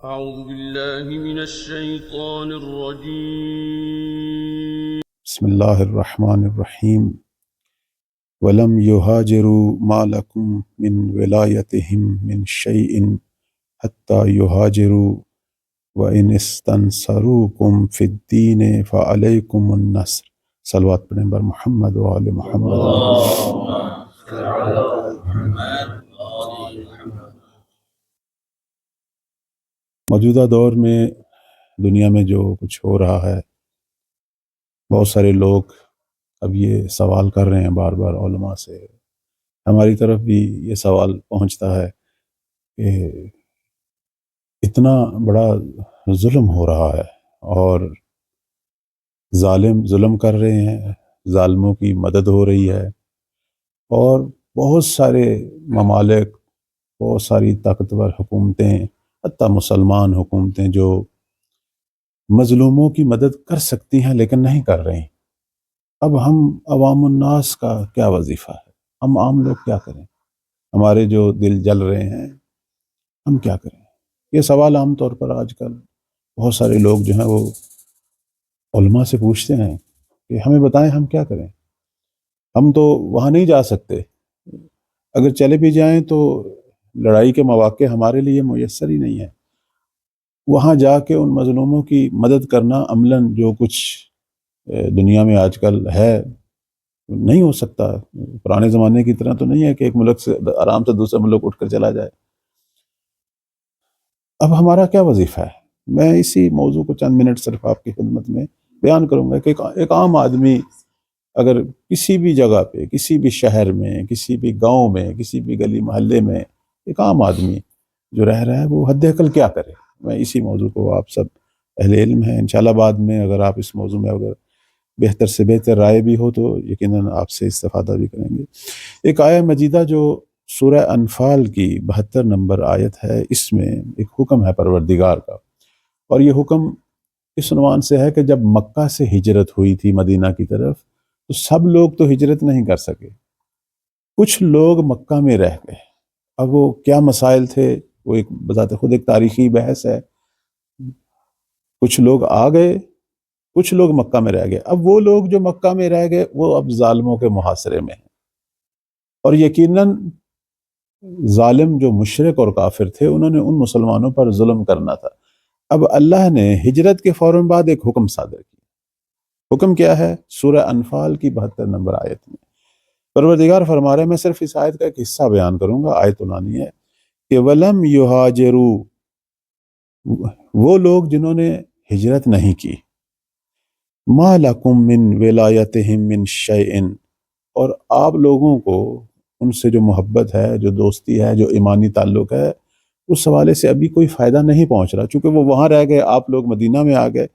أعوذ بالله من الشيطان الرجيم. بسم اللہ الرحمن الرحیم وَلَمْ يُهَاجِرُوا مَا لَكُمْ مِنْ وِلَایَتِهِمْ مِنْ شَيْءٍ حَتَّى يُهَاجِرُوا وَإِنِ اسْتَنْصَرُوكُمْ فِي الدِّينِ فَعَلَيْكُمُ النَّصْرُ۔ صلوات پڑھیں بر محمد و آل محمد۔ موجودہ دور میں دنیا میں جو کچھ ہو رہا ہے، بہت سارے لوگ اب یہ سوال کر رہے ہیں بار بار علماء سے، ہماری طرف بھی یہ سوال پہنچتا ہے کہ اتنا بڑا ظلم ہو رہا ہے اور ظالم ظلم کر رہے ہیں، ظالموں کی مدد ہو رہی ہے، اور بہت سارے ممالک، بہت ساری طاقتور حکومتیں، حتیٰ مسلمان حکومتیں جو مظلوموں کی مدد کر سکتی ہیں لیکن نہیں کر رہی۔ اب ہم عوام الناس کا کیا وظیفہ ہے؟ ہم عام لوگ کیا کریں؟ ہمارے جو دل جل رہے ہیں، ہم کیا کریں؟ یہ سوال عام طور پر آج کل بہت سارے لوگ جو ہیں وہ علماء سے پوچھتے ہیں کہ ہمیں بتائیں ہم کیا کریں۔ ہم تو وہاں نہیں جا سکتے، اگر چلے بھی جائیں تو لڑائی کے مواقع ہمارے لیے میسر ہی نہیں ہے۔ وہاں جا کے ان مظلوموں کی مدد کرنا عملاً جو کچھ دنیا میں آج کل ہے نہیں ہو سکتا۔ پرانے زمانے کی طرح تو نہیں ہے کہ ایک ملک سے آرام سے دوسرے ملک اٹھ کر چلا جائے۔ اب ہمارا کیا وظیفہ ہے؟ میں اسی موضوع کو چند منٹ صرف آپ کی خدمت میں بیان کروں گا کہ ایک عام آدمی اگر کسی بھی جگہ پہ، کسی بھی شہر میں، کسی بھی گاؤں میں، کسی بھی گلی محلے میں ایک عام آدمی جو رہ رہا ہے وہ حد عقل کیا کرے۔ میں اسی موضوع کو، آپ سب اہل علم ہیں، انشاءاللہ بعد میں اگر آپ اس موضوع میں اگر بہتر سے بہتر رائے بھی ہو تو یقیناً آپ سے استفادہ بھی کریں گے۔ ایک آیہ مجیدہ جو سورہ انفال کی 72 نمبر آیت ہے، اس میں ایک حکم ہے پروردگار کا، اور یہ حکم اس عنوان سے ہے کہ جب مکہ سے ہجرت ہوئی تھی مدینہ کی طرف تو سب لوگ تو ہجرت نہیں کر سکے، کچھ لوگ مکہ میں رہ گئے۔ اب وہ کیا مسائل تھے وہ ایک بذات خود ایک تاریخی بحث ہے۔ کچھ لوگ آ گئے، کچھ لوگ مکہ میں رہ گئے۔ اب وہ لوگ جو مکہ میں رہ گئے وہ اب ظالموں کے محاصرے میں ہیں، اور یقیناً ظالم جو مشرک اور کافر تھے انہوں نے ان مسلمانوں پر ظلم کرنا تھا۔ اب اللہ نے ہجرت کے فوراً بعد ایک حکم صادر کیا۔ حکم کیا ہے؟ سورہ انفال کی 72 نمبر آیت میں پروردگار فرما رہے ہیں، میں صرف اس آیت کا ایک حصہ بیان کروں گا، آیت عنوانی ہے کہ وَلَمْ يُهَاجِرُوا، وہ لوگ جنہوں نے ہجرت نہیں کی، مَا لَكُمْ مِنْ وِلَایَتِهِمْ مِنْ شَيْءٍ، اور آپ لوگوں کو ان سے جو محبت ہے، جو دوستی ہے، جو ایمانی تعلق ہے، اس حوالے سے ابھی کوئی فائدہ نہیں پہنچ رہا، چونکہ وہ وہاں رہ گئے، آپ لوگ مدینہ میں آ گئے۔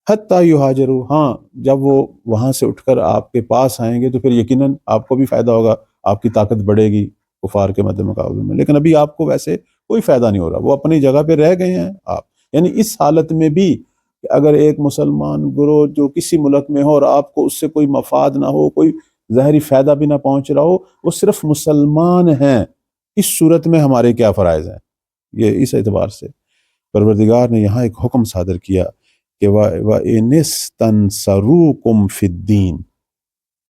حتیٰ یہاجروا، ہاں جب وہ وہاں سے اٹھ کر آپ کے پاس آئیں گے تو پھر یقیناً آپ کو بھی فائدہ ہوگا، آپ کی طاقت بڑھے گی کفار کے مد مقابلے میں، لیکن ابھی آپ کو ویسے کوئی فائدہ نہیں ہو رہا، وہ اپنی جگہ پہ رہ گئے ہیں آپ۔ یعنی اس حالت میں بھی کہ اگر ایک مسلمان گروہ جو کسی ملک میں ہو اور آپ کو اس سے کوئی مفاد نہ ہو، کوئی ظاہری فائدہ بھی نہ پہنچ رہا ہو، وہ صرف مسلمان ہیں، اس صورت میں ہمارے کیا فرائض ہیں؟ یہ اس اعتبار سے پروردگار نے یہاں ایک حکم صادر کیا کہ وَإِنِ اسْتَنْصَرُوكُمْ فِي الدِّينِ،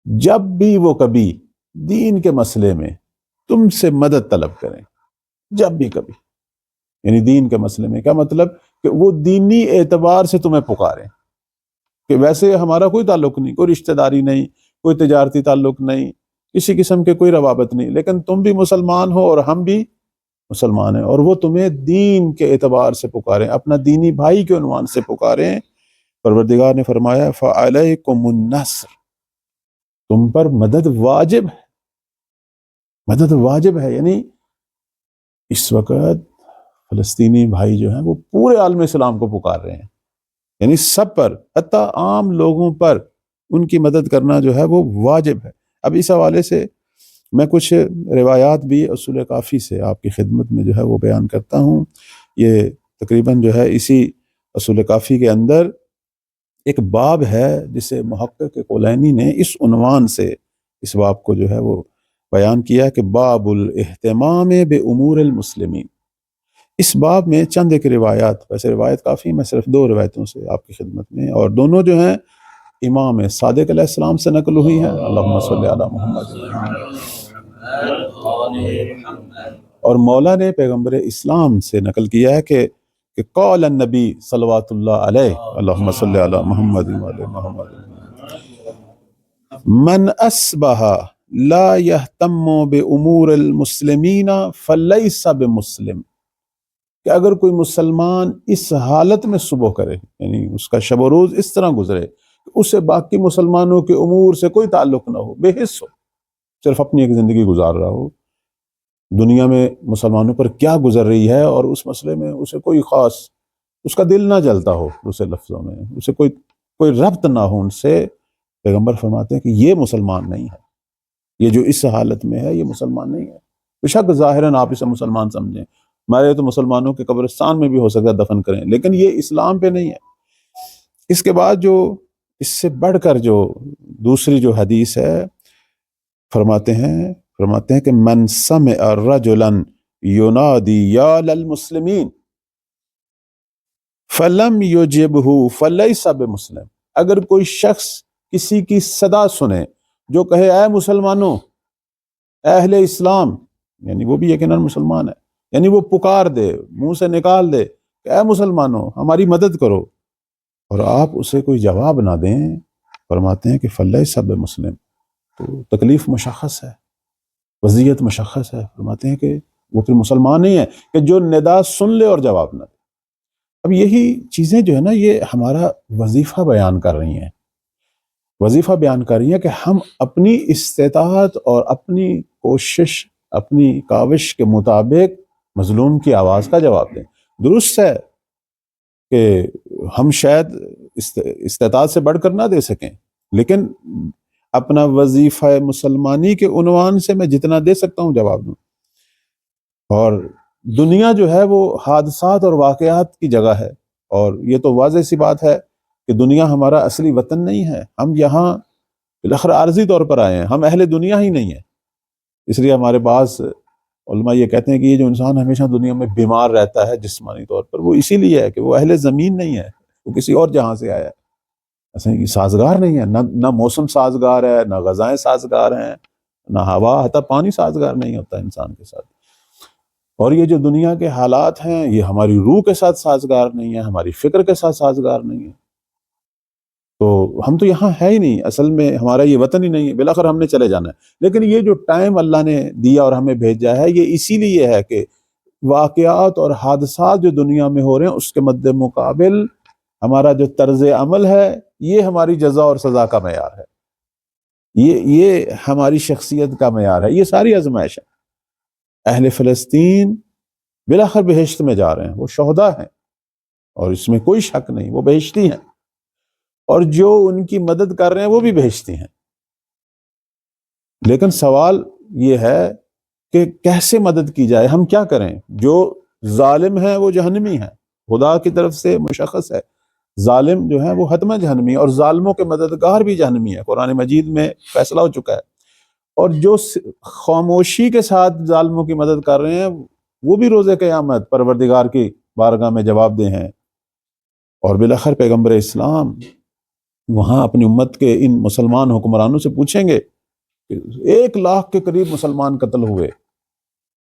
جب بھی وہ کبھی دین کے مسئلے میں تم سے مدد طلب کریں، جب بھی کبھی، یعنی دین کے مسئلے میں کیا مطلب کہ وہ دینی اعتبار سے تمہیں پکاریں، کہ ویسے ہمارا کوئی تعلق نہیں، کوئی رشتہ داری نہیں، کوئی تجارتی تعلق نہیں، کسی قسم کے کوئی روابط نہیں، لیکن تم بھی مسلمان ہو اور ہم بھی مسلمان ہیں، اور وہ تمہیں دین کے اعتبار سے پکاریں، اپنا دینی بھائی کے عنوان سے پکاریں۔ پروردگار نے فرمایا فَعَلَيْكُمُ النَّصْرُ، تم پر مدد واجب ہے، مدد واجب ہے۔ یعنی اس وقت فلسطینی بھائی جو ہیں وہ پورے عالم اسلام کو پکار رہے ہیں، یعنی سب پر، حتیٰ عام لوگوں پر ان کی مدد کرنا جو ہے وہ واجب ہے۔ اب اس حوالے سے میں کچھ روایات بھی اصول کافی سے آپ کی خدمت میں جو ہے وہ بیان کرتا ہوں۔ یہ تقریباً جو ہے اسی اصول کافی کے اندر ایک باب ہے جسے محقق کولینی نے اس عنوان سے اس باب کو جو ہے وہ بیان کیا کہ باب الاہتمام بامور المسلمین، اس باب میں چند ایک روایات، ویسے روایت کافی، میں صرف 2 روایتوں سے آپ کی خدمت میں، اور دونوں جو ہیں امام صادق علیہ السلام سے نقل ہوئی ہیں، اللہم صلی علی محمد، اور مولا نے پیغمبر اسلام سے نقل کیا ہے کہ قول النبی صلوات اللہ علیہ، اللہم صلی علی محمد وعلی محمد، من اصبح لا یہتم بامور المسلمین فلیس بمسلم، کہ اگر کوئی مسلمان اس حالت میں صبح کرے، یعنی اس کا شب و روز اس طرح گزرے کہ اسے باقی مسلمانوں کے امور سے کوئی تعلق نہ ہو، بے حس ہو، صرف اپنی ایک زندگی گزار رہا ہو، دنیا میں مسلمانوں پر کیا گزر رہی ہے اور اس مسئلے میں اسے کوئی خاص، اس کا دل نہ جلتا ہو، دوسرے لفظوں میں اسے کوئی ربط نہ ہو ان سے، پیغمبر فرماتے ہیں کہ یہ مسلمان نہیں ہے، یہ جو اس حالت میں ہے یہ مسلمان نہیں ہے۔ بے شک ظاہراً آپ اسے مسلمان سمجھیں، ہمارے تو مسلمانوں کے قبرستان میں بھی ہو سکتا ہے دفن کریں، لیکن یہ اسلام پہ نہیں ہے۔ اس کے بعد جو اس سے بڑھ کر جو دوسری جو حدیث ہے، فرماتے ہیں کہ من سمع رجلا ینادی یا للمسلمین فلم یجبہ فلیس بمسلم، اگر کوئی شخص کسی کی صدا سنے جو کہے اے مسلمانوں، اے اہل اسلام، یعنی وہ بھی یقیناً مسلمان ہے، یعنی وہ پکار دے، منہ سے نکال دے کہ اے مسلمانوں ہماری مدد کرو، اور آپ اسے کوئی جواب نہ دیں، فرماتے ہیں کہ فلیس بمسلم، تو تکلیف مشخص ہے، وضعیت مشخص ہے، فرماتے ہیں کہ وہ پھر مسلمان نہیں ہے کہ جو ندا سن لے اور جواب نہ دے۔ اب یہی چیزیں جو ہے نا، یہ ہمارا وظیفہ بیان کر رہی ہیں، کہ ہم اپنی استطاعت اور اپنی کوشش، اپنی کاوش کے مطابق مظلوم کی آواز کا جواب دیں۔ درست ہے کہ ہم شاید استطاعت سے بڑھ کر نہ دے سکیں، لیکن اپنا وظیفہ مسلمانی کے عنوان سے میں جتنا دے سکتا ہوں جواب دوں۔ اور دنیا جو ہے وہ حادثات اور واقعات کی جگہ ہے، اور یہ تو واضح سی بات ہے کہ دنیا ہمارا اصلی وطن نہیں ہے، ہم یہاں بالاخر عارضی طور پر آئے ہیں، ہم اہل دنیا ہی نہیں ہیں۔ اس لیے ہمارے بعض علماء یہ کہتے ہیں کہ یہ جو انسان ہمیشہ دنیا میں بیمار رہتا ہے جسمانی طور پر، وہ اسی لیے ہے کہ وہ اہل زمین نہیں ہے، وہ کسی اور جہاں سے آیا ہے، ایسا یہ سازگار نہیں ہے، نہ موسم سازگار ہے، نہ غذائیں سازگار ہیں، نہ ہوا، حتی پانی سازگار نہیں ہوتا انسان کے ساتھ۔ اور یہ جو دنیا کے حالات ہیں یہ ہماری روح کے ساتھ سازگار نہیں ہے، ہماری فکر کے ساتھ سازگار نہیں ہے، تو ہم تو یہاں ہے ہی نہیں، اصل میں ہمارا یہ وطن ہی نہیں ہے، بالآخر ہم نے چلے جانا ہے۔ لیکن یہ جو ٹائم اللہ نے دیا اور ہمیں بھیجا ہے، یہ اسی لیے ہے کہ واقعات اور حادثات جو دنیا میں ہو رہے ہیں اس کے مد مقابل ہمارا جو طرز عمل ہے یہ ہماری جزا اور سزا کا معیار ہے، یہ ہماری شخصیت کا معیار ہے، یہ ساری آزمائش ہے۔ اہل فلسطین بالآخر بہشت میں جا رہے ہیں، وہ شہداء ہیں اور اس میں کوئی شک نہیں، وہ بہشتی ہیں، اور جو ان کی مدد کر رہے ہیں وہ بھی بہشتی ہیں۔ لیکن سوال یہ ہے کہ کیسے مدد کی جائے، ہم کیا کریں؟ جو ظالم ہے وہ جہنمی ہے، خدا کی طرف سے مشخص ہے، ظالم جو ہے وہ حتما جہنمی ہے، اور ظالموں کے مددگار بھی جہنمی ہے، قرآن مجید میں فیصلہ ہو چکا ہے۔ اور جو خاموشی کے ساتھ ظالموں کی مدد کر رہے ہیں وہ بھی روز قیامت پروردگار کی بارگاہ میں جواب دہ ہیں۔ اور بالاخر پیغمبر اسلام وہاں اپنی امت کے ان مسلمان حکمرانوں سے پوچھیں گے کہ 1,00,000 کے قریب مسلمان قتل ہوئے،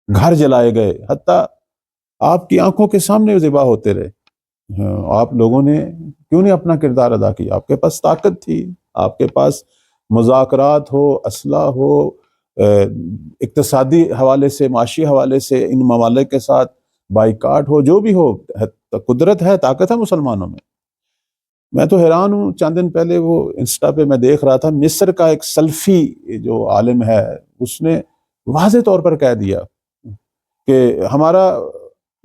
گھر جلائے گئے، حتیٰ آپ کی آنکھوں کے سامنے ذبح ہوتے رہے، آپ لوگوں نے کیوں نہیں اپنا کردار ادا کیا؟ آپ کے پاس طاقت تھی، آپ کے پاس مذاکرات ہو، اسلحہ ہو، اقتصادی حوالے سے، معاشی حوالے سے ان ممالک کے ساتھ بائیکاٹ ہو، جو بھی ہو، قدرت ہے، طاقت ہے مسلمانوں میں۔ میں تو حیران ہوں، چند دن پہلے وہ انسٹا پہ میں دیکھ رہا تھا، مصر کا ایک سلفی جو عالم ہے اس نے واضح طور پر کہہ دیا کہ ہمارا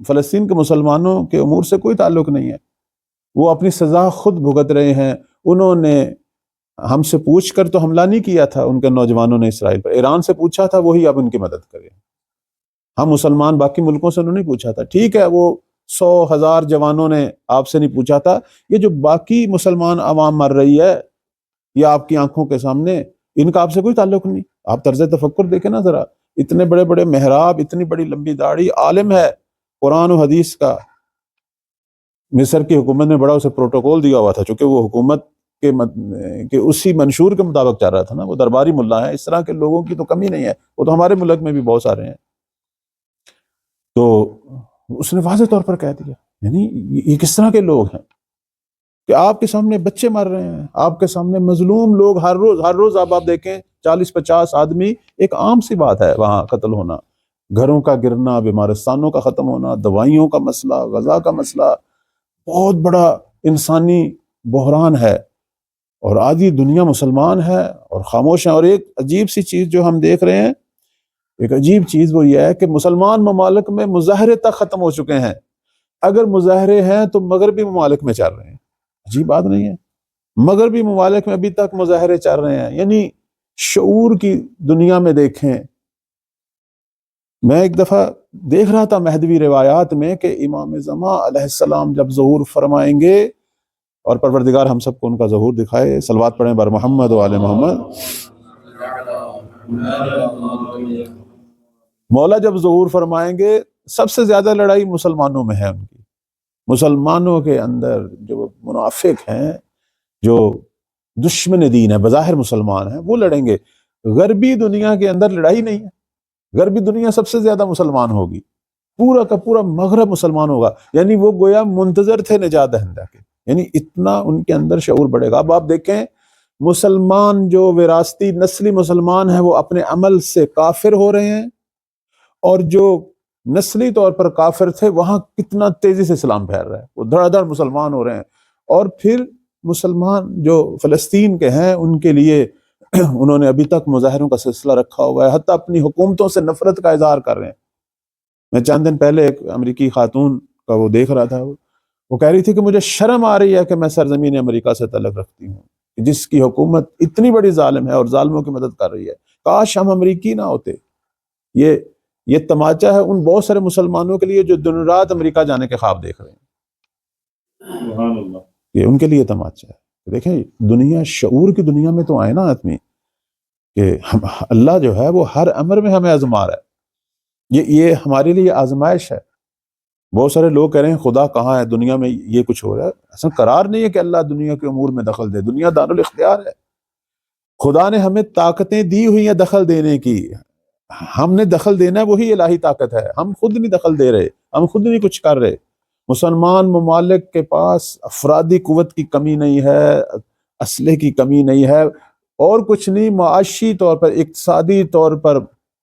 فلسطین کے مسلمانوں کے امور سے کوئی تعلق نہیں ہے، وہ اپنی سزا خود بھگت رہے ہیں، انہوں نے ہم سے پوچھ کر تو حملہ نہیں کیا تھا، ان کے نوجوانوں نے اسرائیل پر، ایران سے پوچھا تھا، وہی اب ان کی مدد کرے۔ ہم مسلمان باقی ملکوں سے انہوں نے پوچھا تھا، ٹھیک ہے وہ 100,000 جوانوں نے آپ سے نہیں پوچھا تھا، یہ جو باقی مسلمان عوام مر رہی ہے یہ آپ کی آنکھوں کے سامنے، ان کا آپ سے کوئی تعلق نہیں۔ آپ طرز تفکر دیکھیں نا ذرا، اتنے بڑے بڑے محراب، اتنی بڑی لمبی داڑھی، عالم ہے، قرآن و حدیث کا مصر کی حکومت نے بڑا اسے پروٹوکول دیا ہوا تھا، چونکہ وہ حکومت کے اسی منشور کے مطابق چل رہا تھا نا، وہ درباری ملا ہے، اس طرح کے لوگوں کی تو کمی نہیں ہے، وہ تو ہمارے ملک میں بھی بہت سارے ہیں۔ تو اس نے واضح طور پر کہہ دیا، یعنی یہ کس طرح کے لوگ ہیں کہ آپ کے سامنے بچے مر رہے ہیں، آپ کے سامنے مظلوم لوگ ہر روز آپ دیکھیں 40-50 آدمی، ایک عام سی بات ہے وہاں قتل ہونا، گھروں کا گرنا، بیمارستانوں کا ختم ہونا، دوائیوں کا مسئلہ، غذا کا مسئلہ، بہت بڑا انسانی بحران ہے، اور آدھی دنیا مسلمان ہے اور خاموش ہے۔ اور ایک عجیب سی چیز جو ہم دیکھ رہے ہیں، ایک عجیب چیز وہ یہ ہے کہ مسلمان ممالک میں مظاہرے تک ختم ہو چکے ہیں، اگر مظاہرے ہیں تو مغربی ممالک میں چل رہے ہیں۔ عجیب بات نہیں ہے؟ مغربی ممالک میں ابھی تک مظاہرے چل رہے ہیں، یعنی شعور کی دنیا میں دیکھیں۔ میں ایک دفعہ دیکھ رہا تھا مہدوی روایات میں کہ امام زمان علیہ السلام جب ظہور فرمائیں گے، اور پروردگار ہم سب کو ان کا ظہور دکھائے، صلوات پڑھیں بر محمد و آل محمد۔ مولا جب ظہور فرمائیں گے، سب سے زیادہ لڑائی مسلمانوں میں ہے ان کی، مسلمانوں کے اندر جو منافق ہیں، جو دشمن دین ہے، بظاہر مسلمان ہیں، وہ لڑیں گے۔ غربی دنیا کے اندر لڑائی نہیں ہے، غربی دنیا سب سے زیادہ مسلمان ہوگی، پورا کا پورا مغرب مسلمان ہوگا، یعنی وہ گویا منتظر تھے نجات دہندہ کے، یعنی اتنا ان کے اندر شعور بڑھے گا۔ اب آپ دیکھیں مسلمان جو وراثتی نسلی مسلمان ہیں وہ اپنے عمل سے کافر ہو رہے ہیں، اور جو نسلی طور پر کافر تھے وہاں کتنا تیزی سے اسلام پھیل رہا ہے، وہ دھڑا دھڑ مسلمان ہو رہے ہیں۔ اور پھر مسلمان جو فلسطین کے ہیں ان کے لیے انہوں نے ابھی تک مظاہروں کا سلسلہ رکھا ہوا ہے، حتیٰ اپنی حکومتوں سے نفرت کا اظہار کر رہے ہیں۔ میں چند دن پہلے ایک امریکی خاتون کا وہ دیکھ رہا تھا، وہ کہہ رہی تھی کہ مجھے شرم آ رہی ہے کہ میں سرزمین امریکہ سے تعلق رکھتی ہوں، جس کی حکومت اتنی بڑی ظالم ہے اور ظالموں کی مدد کر رہی ہے، کاش ہم امریکی نہ ہوتے۔ یہ تماچا ہے ان بہت سارے مسلمانوں کے لیے جو دن رات امریکہ جانے کے خواب دیکھ رہے ہیں، سبحان اللہ، یہ ان کے لیے تماچا ہے۔ دیکھیں دنیا، شعور کی دنیا میں تو آئے نا آدمی کہ اللہ جو ہے وہ ہر امر میں ہمیں آزما رہا ہے، یہ ہمارے لیے آزمائش ہے۔ بہت سارے لوگ کہہ رہے ہیں خدا کہاں ہے، دنیا میں یہ کچھ ہو رہا ہے، ایسا قرار نہیں ہے کہ اللہ دنیا کے امور میں دخل دے، دنیا دارالاختیار ہے، خدا نے ہمیں طاقتیں دی ہوئی ہیں دخل دینے کی، ہم نے دخل دینا ہے، وہی الہی طاقت ہے، ہم خود نہیں دخل دے رہے، ہم خود نہیں کچھ کر رہے۔ مسلمان ممالک کے پاس افرادی قوت کی کمی نہیں ہے، اسلحے کی کمی نہیں ہے، اور کچھ نہیں، معاشی طور پر، اقتصادی طور پر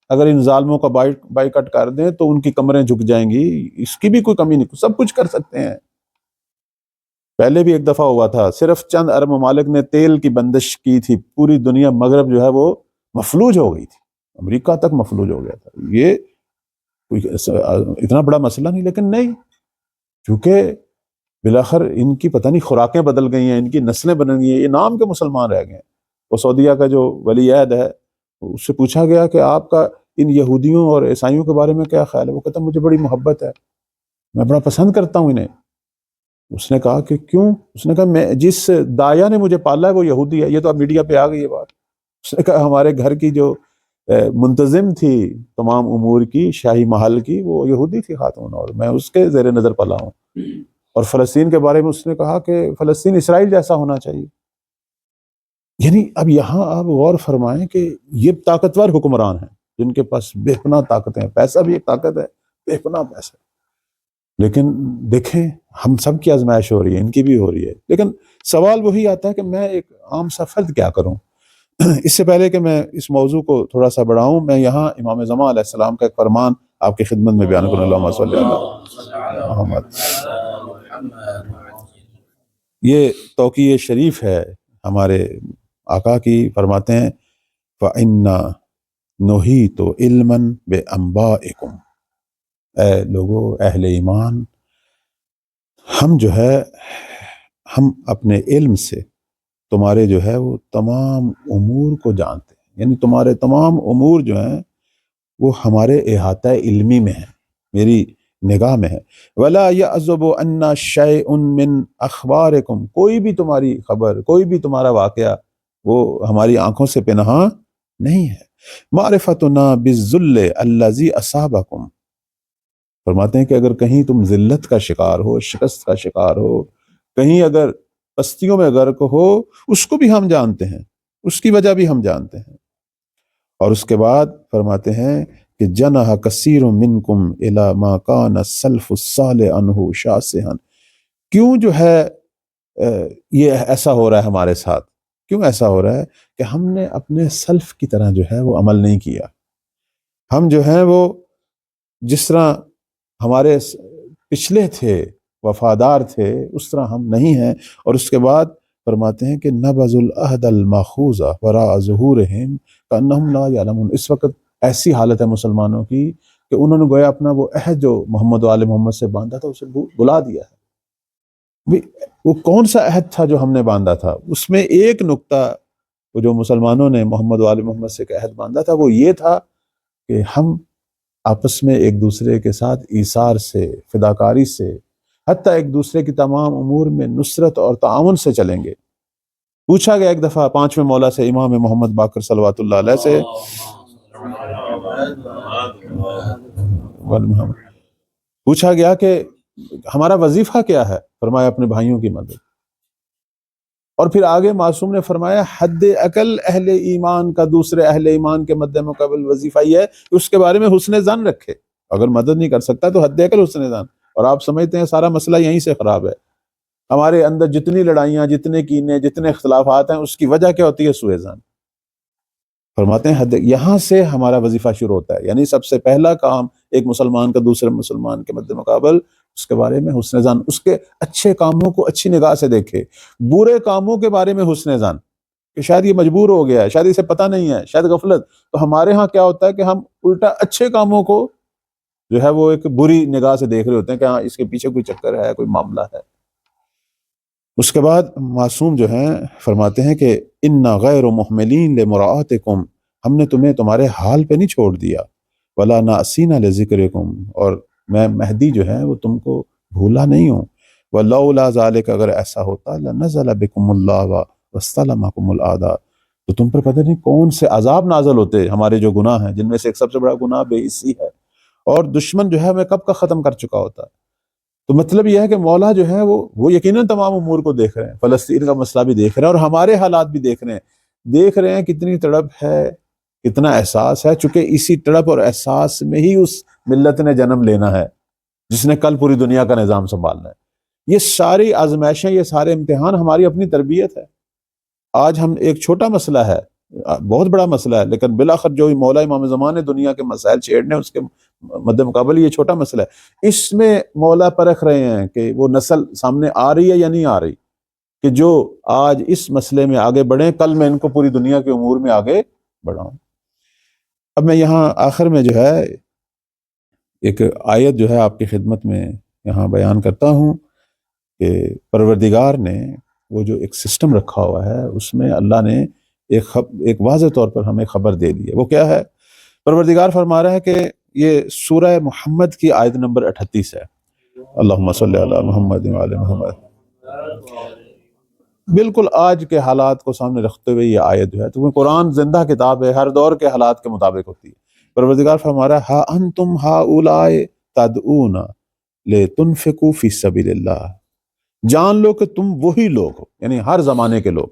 اگر ان ظالموں کا بائیکاٹ کر دیں تو ان کی کمریں جھک جائیں گی، اس کی بھی کوئی کمی نہیں، سب کچھ کر سکتے ہیں۔ پہلے بھی ایک دفعہ ہوا تھا، صرف چند عرب ممالک نے تیل کی بندش کی تھی، پوری دنیا مغرب جو ہے وہ مفلوج ہو گئی تھی، امریکہ تک مفلوج ہو گیا تھا۔ یہ کوئی اتنا بڑا مسئلہ نہیں، لیکن نہیں، چونکہ بالآخر ان کی پتہ نہیں خوراکیں بدل گئی ہیں، ان کی نسلیں بدل گئی ہیں، یہ نام کے مسلمان رہ گئے ہیں۔ وہ سعودیہ کا جو ولی عہد ہے، اس سے پوچھا گیا کہ آپ کا ان یہودیوں اور عیسائیوں کے بارے میں کیا خیال ہے؟ وہ کہتا مجھے بڑی محبت ہے، میں بڑا پسند کرتا ہوں انہیں۔ اس نے کہا کہ کیوں؟ اس نے کہا میں جس دایا نے مجھے پالا ہے وہ یہودی ہے۔ یہ تو اب میڈیا پہ آ گئی یہ بات۔ اس نے کہا ہمارے گھر کی جو منتظم تھی تمام امور کی، شاہی محل کی، وہ یہودی تھی خاتون، اور میں اس کے زیر نظر پلا ہوں۔ اور فلسطین کے بارے میں اس نے کہا کہ فلسطین اسرائیل جیسا ہونا چاہیے۔ یعنی اب یہاں آپ غور فرمائیں کہ یہ طاقتور حکمران ہیں جن کے پاس بے پناہ طاقتیں ہیں، پیسہ بھی ایک طاقت ہے، بے پناہ پیسہ، لیکن دیکھیں ہم سب کی آزمائش ہو رہی ہے، ان کی بھی ہو رہی ہے، لیکن سوال وہی آتا ہے کہ میں ایک عام سا فرد کیا کروں؟ اس سے پہلے کہ میں اس موضوع کو تھوڑا سا بڑھاؤں، میں یہاں امام زمان علیہ السلام کا ایک فرمان آپ کی خدمت میں بیان کروں۔ اللہم صلی علی محمد۔ یہ توقیع شریف ہے ہمارے آقا کی، فرماتے ہیں فَإِنَّ نُحِيطُ عِلْمًا بِأَنبَائِكُمْ، اے لوگو اہل ایمان، ہم جو ہے ہم اپنے علم سے تمہارے جو ہے وہ تمام امور کو جانتے ہیں، یعنی تمہارے تمام امور جو ہیں وہ ہمارے احاطہ علمی میں ہیں، میری نگاہ میں ہے۔ وَلَا يَعْزُبُ عَنَّا شَيْءٌ مِّنْ أَخْبَارِكُمْ، کوئی بھی تمہاری خبر، کوئی بھی تمہارا واقعہ وہ ہماری آنکھوں سے پنہاں نہیں ہے۔ مَعْرِفَتُنَا بِالذُّلِّ الَّذِي أَصَابَكُمْ، فرماتے ہیں کہ اگر کہیں تم ذلت کا شکار ہو، شکست کا شکار ہو، کہیں اگر پستیوں میں غرق ہو، اس کو بھی ہم جانتے ہیں، اس کی وجہ بھی ہم جانتے ہیں۔ اور اس کے بعد فرماتے ہیں کہ جنح کثیر منکم الی ما کان السلف الصالح عنہ شاسعا، کیوں جو ہے یہ ایسا ہو رہا ہے ہمارے ساتھ، کیوں ایسا ہو رہا ہے کہ ہم نے اپنے سلف کی طرح جو ہے وہ عمل نہیں کیا، ہم جو ہیں وہ جس طرح ہمارے پچھلے تھے، وفادار تھے، اس طرح ہم نہیں ہیں۔ اور اس کے بعد فرماتے ہیں کہ نبذ العہد الماخوذ وراء ظہورہم کانہم لا یعلمون، اس وقت ایسی حالت ہے مسلمانوں کی کہ انہوں نے گویا اپنا وہ عہد جو محمد و آل محمد سے باندھا تھا اسے بلا دیا ہے۔ وہ کون سا عہد تھا جو ہم نے باندھا تھا؟ اس میں ایک نقطہ وہ جو مسلمانوں نے محمد و آل محمد سے عہد باندھا تھا وہ یہ تھا کہ ہم آپس میں ایک دوسرے کے ساتھ ایثار سے، فداکاری سے، حتیٰ ایک دوسرے کی تمام امور میں نصرت اور تعاون سے چلیں گے۔ پوچھا گیا ایک دفعہ پانچویں مولا سے، امام محمد باقر صلوات اللہ علیہ سے، پوچھا گیا کہ ہمارا وظیفہ کیا ہے؟ فرمایا اپنے بھائیوں کی مدد۔ اور پھر آگے معصوم نے فرمایا حد عقل اہل ایمان کا دوسرے اہل ایمان کے مد مقابل وظیفہ یہ ہے کہ اس کے بارے میں حسن ظن رکھے، اگر مدد نہیں کر سکتا تو حد عقل حسن ظن۔ اور آپ سمجھتے ہیں سارا مسئلہ یہیں سے خراب ہے، ہمارے اندر جتنی لڑائیاں، جتنے کینے، جتنے اختلافات ہیں، اس کی وجہ کیا ہوتی ہے؟ سوء ظن۔ فرماتے ہیں یہاں سے ہمارا وظیفہ شروع ہوتا ہے، یعنی سب سے پہلا کام ایک مسلمان کا دوسرے مسلمان کے مد مقابل اس کے بارے میں حسن ظن، اس کے اچھے کاموں کو اچھی نگاہ سے دیکھے، برے کاموں کے بارے میں حسن ظن کہ شاید یہ مجبور ہو گیا ہے، شاید اسے پتہ نہیں ہے، شاید غفلت۔ تو ہمارے ہاں کیا ہوتا ہے کہ ہم الٹا اچھے کاموں کو جو ہے وہ ایک بری نگاہ سے دیکھ رہے ہوتے ہیں کہ ہاں اس کے پیچھے کوئی چکر ہے، کوئی معاملہ ہے۔ اس کے بعد معصوم جو ہیں فرماتے ہیں کہ انا غیر محملین لمراعاتکم، ہم نے تمہیں تمہارے حال پہ نہیں چھوڑ دیا، ولا ناسینا لذکرکم، اور میں مہدی جو ہے وہ تم کو بھولا نہیں ہوں، ولولا ذالک، اگر ایسا ہوتا لنزل بکم اللہ واستلمکم الاعداء، تو تم پر پتہ نہیں کون سے عذاب نازل ہوتے، ہمارے جو گناہ ہیں جن میں سے ایک سب سے بڑا گناہ بے حسی ہے، اور دشمن جو ہے ہمیں کب کا ختم کر چکا ہوتا۔ تو مطلب یہ ہے کہ مولا جو ہے وہ یقیناً تمام امور کو دیکھ رہے ہیں، فلسطین کا مسئلہ بھی دیکھ رہے ہیں اور ہمارے حالات بھی دیکھ رہے ہیں کتنی تڑپ ہے، کتنا احساس ہے، چونکہ اسی تڑپ اور احساس میں ہی اس ملت نے جنم لینا ہے جس نے کل پوری دنیا کا نظام سنبھالنا ہے۔ یہ ساری آزمائشیں، یہ سارے امتحان ہماری اپنی تربیت ہے۔ آج ہم ایک چھوٹا مسئلہ ہے، بہت بڑا مسئلہ ہے، لیکن بالآخر جو مولا امام زمان نے دنیا کے مسائل چھیڑنے اس کے مد مقابل یہ چھوٹا مسئلہ ہے۔ اس میں مولا پرکھ رہے ہیں کہ وہ نسل سامنے آ رہی ہے یا نہیں آ رہی، کہ جو آج اس مسئلے میں آگے بڑھیں، کل میں ان کو پوری دنیا کے امور میں آگے بڑھاؤں۔ اب میں یہاں آخر میں جو ہے ایک آیت جو ہے آپ کی خدمت میں یہاں بیان کرتا ہوں کہ پروردگار نے وہ جو ایک سسٹم رکھا ہوا ہے اس میں اللہ نے ایک واضح طور پر ہمیں خبر دے دی ہے۔ وہ کیا ہے؟ پروردگار فرما رہا ہے کہ یہ سورہ محمد کی آیت نمبر 38 ہے، اللہم صلی علی محمد وعلی محمد۔ بالکل آج کے حالات کو سامنے رکھتے ہوئے یہ آیت جو ہے، تو قرآن زندہ کتاب ہے، ہر دور کے حالات کے مطابق ہوتی ہے۔ پروردگار فرما رہا ہے ہا انتم ہؤلاء تدعون لتنفقوا فی سبیل اللہ، جان لو کہ تم وہی لوگ ہو، یعنی ہر زمانے کے لوگ،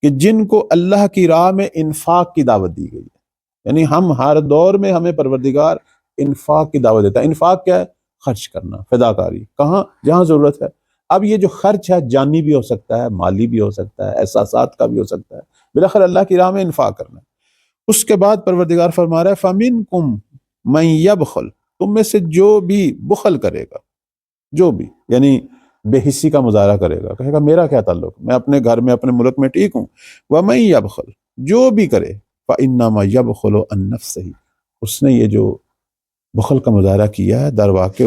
کہ جن کو اللہ کی راہ میں انفاق کی دعوت دی گئی ہے۔ یعنی ہم ہر دور میں ہمیں پروردگار انفاق کی دعوت دیتا ہے۔ انفاق کیا ہے؟ خرچ کرنا، فداکاری، کہاں؟ جہاں ضرورت ہے۔ اب یہ جو خرچ ہے جانی بھی ہو سکتا ہے، مالی بھی ہو سکتا ہے، احساسات کا بھی ہو سکتا ہے، بالآخر اللہ کی راہ میں انفاق کرنا ہے۔ اس کے بعد پروردگار فرما رہا ہے فَمِنْكُمْ مَنْ يَبْخَلْ، تم میں سے جو بھی بخل کرے گا، جو بھی یعنی بے حسی کا مظاہرہ کرے گا، کہے گا میرا کیا تعلق، میں اپنے گھر میں اپنے ملک میں ٹھیک ہوں، وَمَنْ يَبْخَلْ، جو بھی کرے فَإِنَّمَا يَبْخَلُ عَنْ نَفْسِهِ، اس نے یہ جو بخل کا مظاہرہ کیا ہے در واقع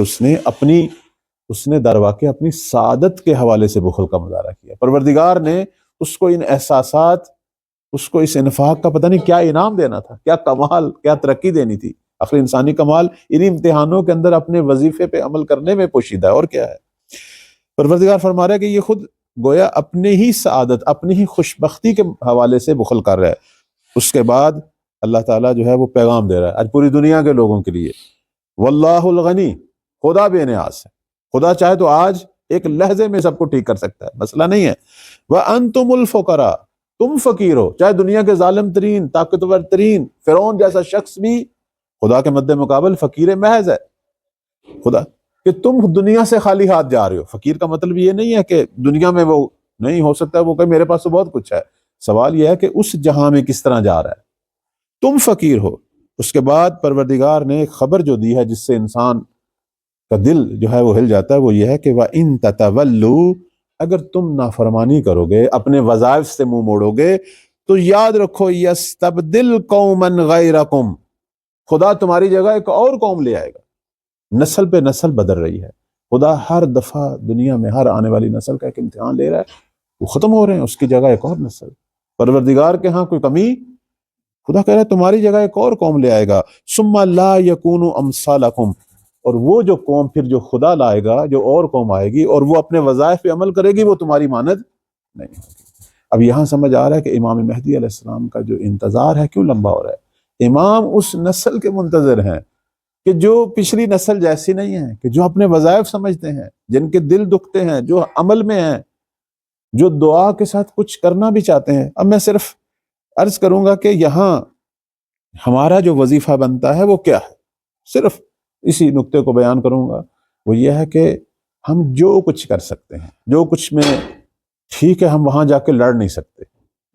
اس نے در واقع اپنی سعادت کے حوالے سے بخل کا مظاہرہ کیا۔ پروردگار نے اس کو ان احساسات، اس کو اس انفاق کا پتہ نہیں کیا انعام دینا تھا، کیا کمال، کیا ترقی دینی تھی۔ آخر انسانی کمال انہی امتحانوں کے اندر اپنے وظیفے پہ عمل کرنے میں پوشیدہ ہے، اور کیا ہے۔ پروردگار فرما رہا ہے کہ یہ خود گویا اپنے ہی سعادت، اپنی ہی خوشبختی کے حوالے سے بخل کر رہا ہے۔ اس کے بعد اللہ تعالیٰ جو ہے وہ پیغام دے رہا ہے آج پوری دنیا کے لوگوں کے لیے، واللہ الغنی، خدا بے نیاز ہے، خدا چاہے تو آج ایک لحظے میں سب کو ٹھیک کر سکتا ہے، مسئلہ نہیں ہے۔ وَأَنْتُمُ الْفُقَرَاء، تم فقیر ہو، چاہے دنیا کے ظالم ترین طاقتور ترین فرعون جیسا شخص بھی خدا کے مد مقابل فقیر محض ہے۔ خدا کہ تم دنیا سے خالی ہاتھ جا رہے ہو، فقیر کا مطلب یہ نہیں ہے کہ دنیا میں وہ نہیں ہو سکتا ہے، وہ کہ میرے پاس تو بہت کچھ ہے، سوال یہ ہے کہ اس جہاں میں کس طرح جا رہا ہے، تم فقیر ہو۔ اس کے بعد پروردگار نے ایک خبر جو دی ہے جس سے انسان کا دل جو ہے وہ ہل جاتا ہے، وہ یہ ہے کہ وَإِن تَتَوَلُّوا، اگر تم نافرمانی کرو گے، اپنے وظائف سے منہ موڑو گے، تو یاد رکھو یستبدل قوما غیرکم، خدا تمہاری جگہ ایک اور قوم لے آئے گا۔ نسل پہ نسل بدل رہی ہے، خدا ہر دفعہ دنیا میں ہر آنے والی نسل کا ایک امتحان لے رہا ہے، وہ ختم ہو رہے ہیں، اس کی جگہ ایک اور نسل۔ پروردگار کے ہاں کوئی کمی، خدا کہہ رہا ہے تمہاری جگہ ایک اور قوم لے آئے گا، ثم لا یکونوا امثالکم، اور وہ جو قوم پھر جو خدا لائے گا، جو اور قوم آئے گی اور وہ اپنے وظائف پہ عمل کرے گی، وہ تمہاری مانند نہیں ہوگی۔ اب یہاں سمجھ آ رہا ہے کہ امام مہدی علیہ السلام کا جو انتظار ہے کیوں لمبا ہو رہا ہے۔ امام اس نسل کے منتظر ہیں کہ جو پچھلی نسل جیسی نہیں ہے، کہ جو اپنے وظائف سمجھتے ہیں، جن کے دل دکھتے ہیں، جو عمل میں ہیں، جو دعا کے ساتھ کچھ کرنا بھی چاہتے ہیں۔ اب میں صرف عرض کروں گا کہ یہاں ہمارا جو وظیفہ بنتا ہے وہ کیا ہے، صرف اسی نقطے کو بیان کروں گا، وہ یہ ہے کہ ہم جو کچھ کر سکتے ہیں، جو کچھ میں ٹھیک ہے ہم وہاں جا کے لڑ نہیں سکتے،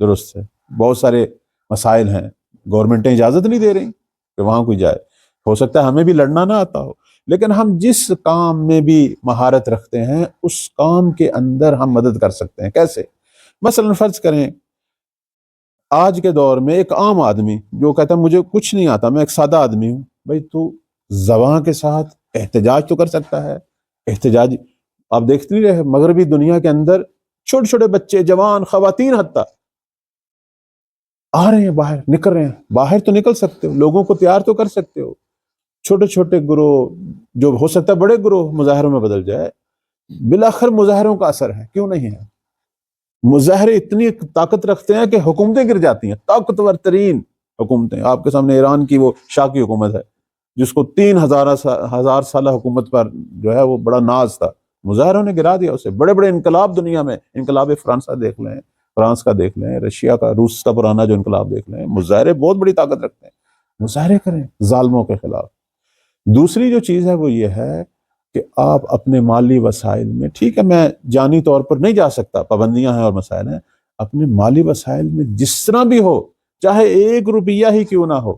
درست ہے، بہت سارے مسائل ہیں، گورنمنٹیں اجازت نہیں دے رہی کہ وہاں کوئی جائے، ہو سکتا ہے ہمیں بھی لڑنا نہ آتا ہو، لیکن ہم جس کام میں بھی مہارت رکھتے ہیں اس کام کے اندر ہم مدد کر سکتے ہیں۔ کیسے؟ مثلا فرض کریں آج کے دور میں ایک عام آدمی جو کہتا ہے مجھے کچھ نہیں آتا، میں ایک سادہ آدمی ہوں، بھائی تو زبان کے ساتھ احتجاج تو کر سکتا ہے۔ احتجاج آپ دیکھتے نہیں رہے مغربی دنیا کے اندر چھوٹے چھوٹے بچے، جوان، خواتین حتیٰ آ رہے ہیں، باہر نکل رہے ہیں، باہر تو نکل سکتے ہو، لوگوں کو تیار تو کر سکتے ہو، چھوٹے چھوٹے گروہ جو ہو سکتا ہے بڑے گروہ مظاہروں میں بدل جائے، بالآخر مظاہروں کا اثر ہے، کیوں نہیں ہے؟ مظاہرے اتنی طاقت رکھتے ہیں کہ حکومتیں گر جاتی ہیں، طاقتور ترین حکومتیں۔ آپ کے سامنے ایران کی وہ شاہ کی حکومت ہے جس کو 3,000 سالہ حکومت پر جو ہے وہ بڑا ناز تھا، مظاہروں نے گرا دیا اسے۔ بڑے بڑے انقلاب دنیا میں، انقلاب فرانسہ دیکھ لیں، فرانس کا دیکھ لیں، رشیا کا، روس کا پرانا جو انقلاب دیکھ لیں، مظاہرے بہت بڑی طاقت رکھتے ہیں، مظاہرے کریں ظالموں کے خلاف۔ دوسری جو چیز ہے وہ یہ ہے کہ آپ اپنے مالی وسائل میں، ٹھیک ہے میں جانی طور پر نہیں جا سکتا، پابندیاں ہیں اور مسائل ہیں، اپنے مالی وسائل میں جس طرح بھی ہو، چاہے 1 روپیہ ہی کیوں نہ ہو،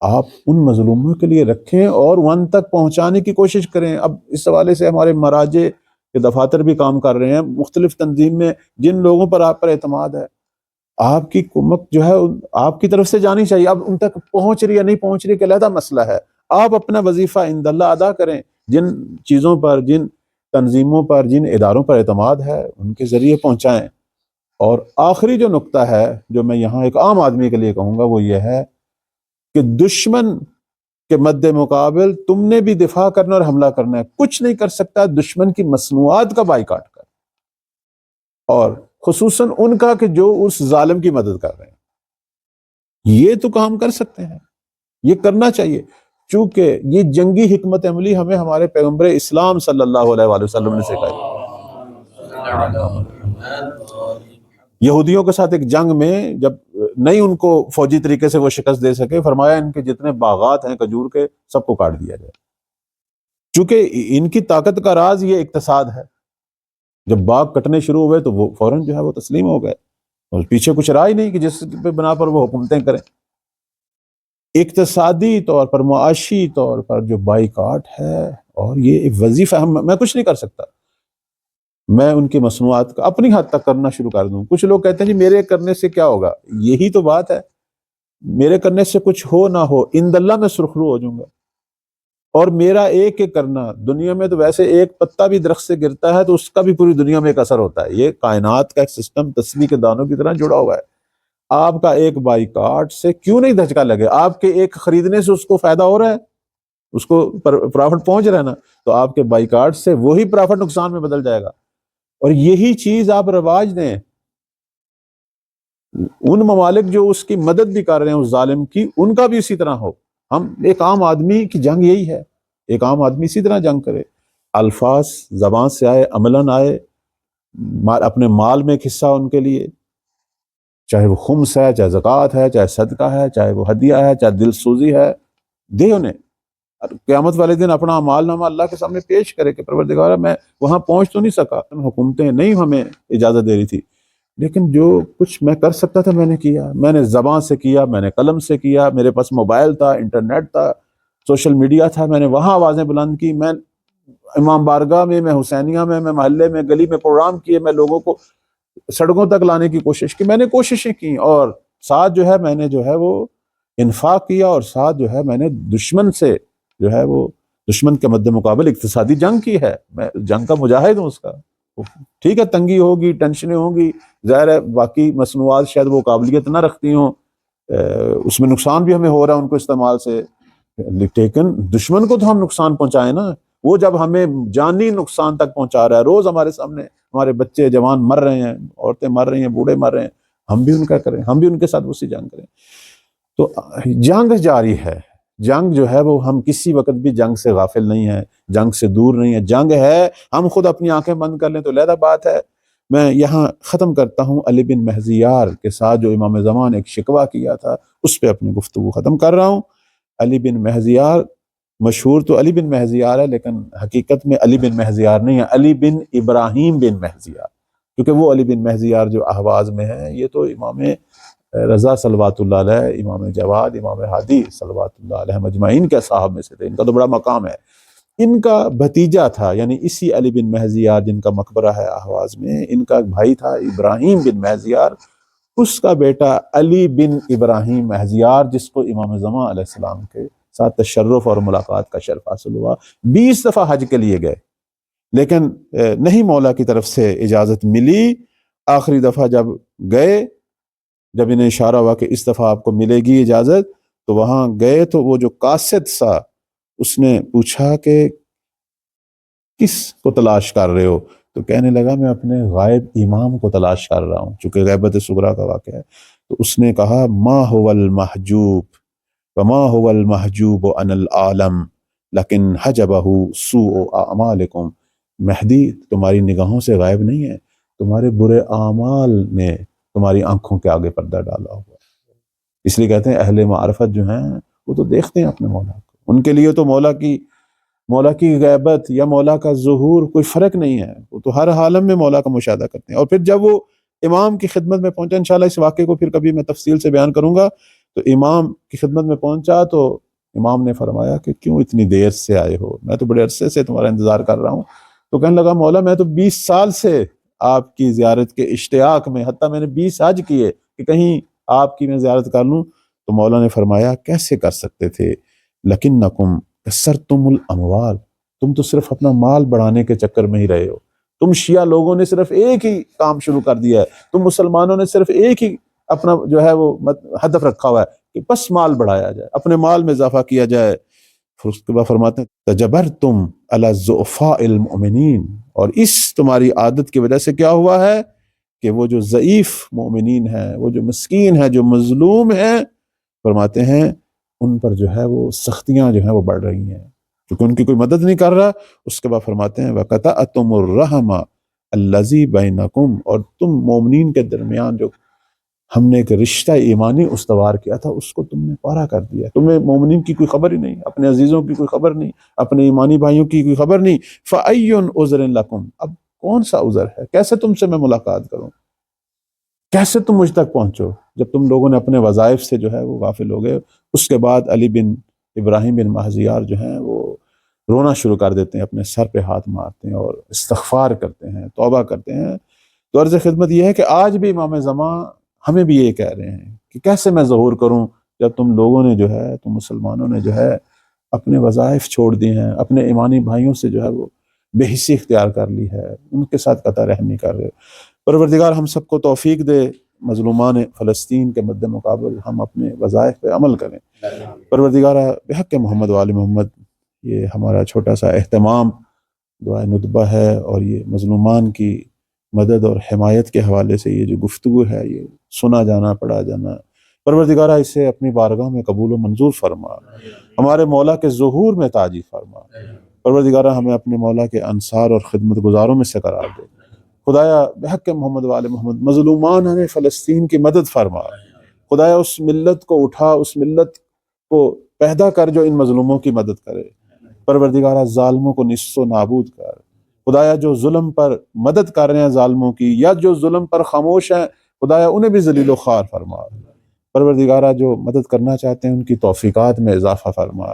آپ ان مظلوموں کے لیے رکھیں اور ان تک پہنچانے کی کوشش کریں۔ اب اس حوالے سے ہمارے مراجع کے دفاتر بھی کام کر رہے ہیں، مختلف تنظیم میں جن لوگوں پر آپ پر اعتماد ہے، آپ کی کمک جو ہے آپ کی طرف سے جانی چاہیے۔ اب ان تک پہنچ رہی ہے نہیں پہنچ رہی کہ علیحدہ مسئلہ ہے، آپ اپنا وظیفہ عند اللہ ادا کریں، جن چیزوں پر، جن تنظیموں پر، جن اداروں پر اعتماد ہے ان کے ذریعے پہنچائیں۔ اور آخری جو نقطہ ہے جو میں یہاں ایک عام آدمی کے لیے کہوں گا وہ یہ ہے کہ دشمن کے مد مقابل تم نے بھی دفاع کرنا اور حملہ کرنا ہے، کچھ نہیں کر سکتا دشمن کی مصنوعات کا بائیکاٹ کر، اور خصوصاً ان کا کہ جو اس ظالم کی مدد کر رہے ہیں، یہ تو کام کر سکتے ہیں، یہ کرنا چاہیے، چونکہ یہ جنگی حکمت عملی ہمیں ہمارے پیغمبر اسلام صلی اللہ علیہ وآلہ وسلم نے سکھائی۔ یہودیوں کے ساتھ ایک جنگ میں جب نہیں ان کو فوجی طریقے سے وہ شکست دے سکے، فرمایا ان کے جتنے باغات ہیں کھجور کے سب کو کاٹ دیا جائے، چونکہ ان کی طاقت کا راز یہ اقتصاد ہے۔ جب باغ کٹنے شروع ہوئے تو وہ فوراً جو ہے وہ تسلیم ہو گئے، اور پیچھے کچھ رہا ہی نہیں کہ جس پہ بنا پر وہ حکومتیں کریں۔ اقتصادی طور پر، معاشی طور پر جو بائیکاٹ ہے، اور یہ ایک وظیفہ ہے، میں کچھ نہیں کر سکتا، میں ان کی مصنوعات کا اپنی حد تک کرنا شروع کر دوں۔ کچھ لوگ کہتے ہیں جی میرے کرنے سے کیا ہوگا، یہی تو بات ہے، میرے کرنے سے کچھ ہو نہ ہو، عند اللہ میں سرخرو ہو جاؤں گا، اور میرا ایک ایک کرنا، دنیا میں تو ویسے ایک پتا بھی درخت سے گرتا ہے تو اس کا بھی پوری دنیا میں ایک اثر ہوتا ہے، یہ کائنات کا ایک سسٹم تسبیح کے دانوں کی طرح جڑا ہوا ہے۔ آپ کا ایک بائیکاٹ سے کیوں نہیں دھچکا لگے، آپ کے ایک خریدنے سے اس کو فائدہ ہو رہا ہے، اس کو پرافٹ پہنچ رہا ہے نا، تو آپ کے بائیکاٹ سے وہی پرافٹ نقصان میں بدل جائے گا۔ اور یہی چیز آپ رواج دیں، ان ممالک جو اس کی مدد بھی کر رہے ہیں اس ظالم کی، ان کا بھی اسی طرح ہو۔ ہم ایک عام آدمی کی جنگ یہی ہے، ایک عام آدمی اسی طرح جنگ کرے، الفاظ زبان سے آئے، عملاً آئے، اپنے مال میں ایک حصہ ان کے لیے، چاہے وہ خمس ہے، چاہے زکوٰۃ ہے، چاہے صدقہ ہے، چاہے وہ ہدیہ ہے، چاہے دل سوزی ہے، دے انہیں۔ قیامت والے دن اپنا اعمال نامہ اللہ کے سامنے پیش کرے کہ پروردگارہ میں وہاں پہنچ تو نہیں سکا، حکومتیں نہیں ہمیں اجازت دے رہی تھی، لیکن جو کچھ میں کر سکتا تھا میں نے کیا، میں نے زبان سے کیا، میں نے قلم سے کیا، میرے پاس موبائل تھا، انٹرنیٹ تھا، سوشل میڈیا تھا، میں نے وہاں آوازیں بلند کی، میں امام بارگاہ میں حسینیہ میں محلے میں گلی میں پروگرام کیے، میں لوگوں کو سڑکوں تک لانے کی کوشش کی، میں نے کوششیں کی، اور ساتھ جو ہے میں نے جو ہے وہ انفاق کیا، اور ساتھ جو ہے میں نے دشمن سے جو ہے وہ دشمن کے مد مقابل اقتصادی جنگ کی ہے، میں جنگ کا مجاہد ہوں اس کا۔ ٹھیک ہے تنگی ہوگی، ٹینشنیں ہوں گی، ظاہر ہے باقی مصنوعات شاید وہ قابلیت نہ رکھتی ہوں، اس میں نقصان بھی ہمیں ہو رہا ہے ان کو استعمال سے، لیکن دشمن کو تو ہم نقصان پہنچائیں نا، وہ جب ہمیں جانی نقصان تک پہنچا رہا ہے، روز ہمارے سامنے ہمارے بچے جوان مر رہے ہیں، عورتیں مر رہی ہیں، بوڑھے مر رہے ہیں، ہم بھی ان کا کریں، ہم بھی ان کے ساتھ اسی جنگ کریں۔ تو جنگ جاری ہے، جنگ جو ہے وہ ہم کسی وقت بھی جنگ سے غافل نہیں ہیں، جنگ سے دور نہیں ہے، جنگ ہے، ہم خود اپنی آنکھیں بند کر لیں تو علیحدہ بات ہے۔ میں یہاں ختم کرتا ہوں علی بن مہزیار کے ساتھ جو امام زمان ایک شکوہ کیا تھا، اس پہ اپنی گفتگو ختم کر رہا ہوں۔ علی بن مہزیار مشہور تو علی بن مہزیار ہے، لیکن حقیقت میں علی بن مہزیار نہیں ہے، علی بن ابراہیم بن مہزیار، کیونکہ وہ علی بن مہزیار جو اہواز میں ہے، یہ تو امام رضا صلوات اللہ علیہ، امام جواد، امام ہادی صلوات اللہ علیہ مجمعین کے صاحب میں سے تھے، ان کا تو بڑا مقام ہے۔ ان کا بھتیجا تھا، یعنی اسی علی بن مہزیار جن کا مقبرہ ہے اہواز میں، ان کا بھائی تھا ابراہیم بن مہزیار، اس کا بیٹا علی بن ابراہیم مہزیار، جس کو امام زمان علیہ السلام کے ساتھ تشرف اور ملاقات کا شرف حاصل ہوا۔ 20 دفعہ حج کے لیے گئے، لیکن نہیں مولا کی طرف سے اجازت ملی۔ آخری دفعہ جب گئے، جب انہیں اشارہ ہوا کہ اس دفعہ آپ کو ملے گی اجازت، تو وہاں گئے تو وہ جو قاصد سا، اس نے پوچھا کہ کس کو تلاش کر رہے ہو؟ تو کہنے لگا میں اپنے غائب امام کو تلاش کر رہا ہوں، چونکہ غیبت صغریٰ کا واقعہ ہے۔ تو اس نے کہا ما هو المحجوب وما هو المحجوب عن العالم لیکن حجبہ سوء اعمالکم، مہدی تمہاری نگاہوں سے غائب نہیں ہے، تمہارے برے اعمال نے تمہاری آنکھوں کے آگے پردہ ڈالا ہوا ہے۔ اس لیے کہتے ہیں اہل معرفت جو ہیں وہ تو دیکھتے ہیں اپنے مولا کو، ان کے لیے تو مولا کی غیبت یا مولا کا ظہور کوئی فرق نہیں ہے، وہ تو ہر عالم میں مولا کا مشاہدہ کرتے ہیں۔ اور پھر جب وہ امام کی خدمت میں پہنچا، انشاءاللہ اس واقعے کو پھر کبھی میں تفصیل سے بیان کروں گا، تو امام کی خدمت میں پہنچا تو امام نے فرمایا کہ کیوں اتنی دیر سے آئے ہو؟ میں تو بڑے عرصے سے تمہارا انتظار کر رہا ہوں۔ تو کہنے لگا مولا میں تو 20 سال سے آپ کی زیارت کے اشتیاق میں، حتیٰ میں نے 20 حج کیے کہ کہیں آپ کی میں زیارت کر لوں۔ تو مولا نے فرمایا کیسے کر سکتے تھے، لکنکم کثرتم الاموال، تم تو صرف اپنا مال بڑھانے کے چکر میں ہی رہے ہو، تم شیعہ لوگوں نے صرف ایک ہی کام شروع کر دیا ہے، تم مسلمانوں نے صرف ایک ہی اپنا جو ہے وہ ہدف رکھا ہوا ہے کہ بس مال بڑھایا جائے، اپنے مال میں اضافہ کیا جائے۔ پھر اس کے بعد فرماتے ہیں تجبرتم علی الضعفاء المؤمنین، اور اس تمہاری عادت کی وجہ سے کیا ہوا ہے کہ وہ جو ضعیف مومنین ہیں، وہ جو مسکین ہیں، جو مظلوم ہیں، فرماتے ہیں ان پر جو ہے وہ سختیاں جو ہیں وہ بڑھ رہی ہیں کیونکہ ان کی کوئی مدد نہیں کر رہا۔ اس کے بعد فرماتے ہیں وَقَطَعْتُمُ الرَّحْمَ الَّذِي بَيْنَكُمْ، اور تم مومنین کے درمیان جو ہم نے ایک رشتہ ایمانی استوار کیا تھا اس کو تم نے پارا کر دیا، تمہیں مومنین کی کوئی خبر ہی نہیں، اپنے عزیزوں کی کوئی خبر نہیں، اپنے ایمانی بھائیوں کی کوئی خبر نہیں۔ فَأَيٌّ عُذْرٍ لَكُمْ، اب کون سا عذر ہے، کیسے تم سے میں ملاقات کروں، کیسے تم مجھ تک پہنچو، جب تم لوگوں نے اپنے وظائف سے جو ہے وہ غافل ہو گئے۔ اس کے بعد علی بن ابراہیم بن مہزیار جو ہیں وہ رونا شروع کر دیتے ہیں، اپنے سر پہ ہاتھ مارتے ہیں اور استغفار کرتے ہیں، توبہ کرتے ہیں۔ تو عرض خدمت یہ ہے کہ آج بھی امام زمان ہمیں بھی یہ کہہ رہے ہیں کہ کیسے میں ظہور کروں جب تم لوگوں نے جو ہے، تم مسلمانوں نے جو ہے اپنے وظائف چھوڑ دی ہیں، اپنے ایمانی بھائیوں سے جو ہے وہ بے حسی اختیار کر لی ہے، ان کے ساتھ قطع رحمی کر رہے ہو۔ پروردگار ہم سب کو توفیق دے، مظلومان فلسطین کے مد مقابل ہم اپنے وظائف پہ عمل کریں۔ پروردگار بحق محمد و آل محمد، یہ ہمارا چھوٹا سا اہتمام دعائے ندبہ ہے، اور یہ مظلومان کی مدد اور حمایت کے حوالے سے یہ جو گفتگو ہے، یہ سنا جانا، پڑھا جانا، پروردگارہ اسے اپنی بارگاہ میں قبول و منظور فرما، ہمارے مولا کے ظہور میں تاجی فرما۔ پروردگارہ ہمیں اپنے مولا کے انصار اور خدمت گزاروں میں سے قرار دے۔ خدایا بحق محمد وآل محمد مظلومان ہمیں فلسطین کی مدد فرما۔ خدایا اس ملت کو اٹھا، اس ملت کو پیدا کر جو ان مظلوموں کی مدد کرے۔ پروردگارہ ظالموں کو نصف و نابود کر۔ خدایا جو ظلم پر مدد کر رہے ہیں ظالموں کی، یا جو ظلم پر خاموش ہیں، خدایا انہیں بھی ذلیل و خوار فرما۔ پروردگارہ جو مدد کرنا چاہتے ہیں ان کی توفیقات میں اضافہ فرما۔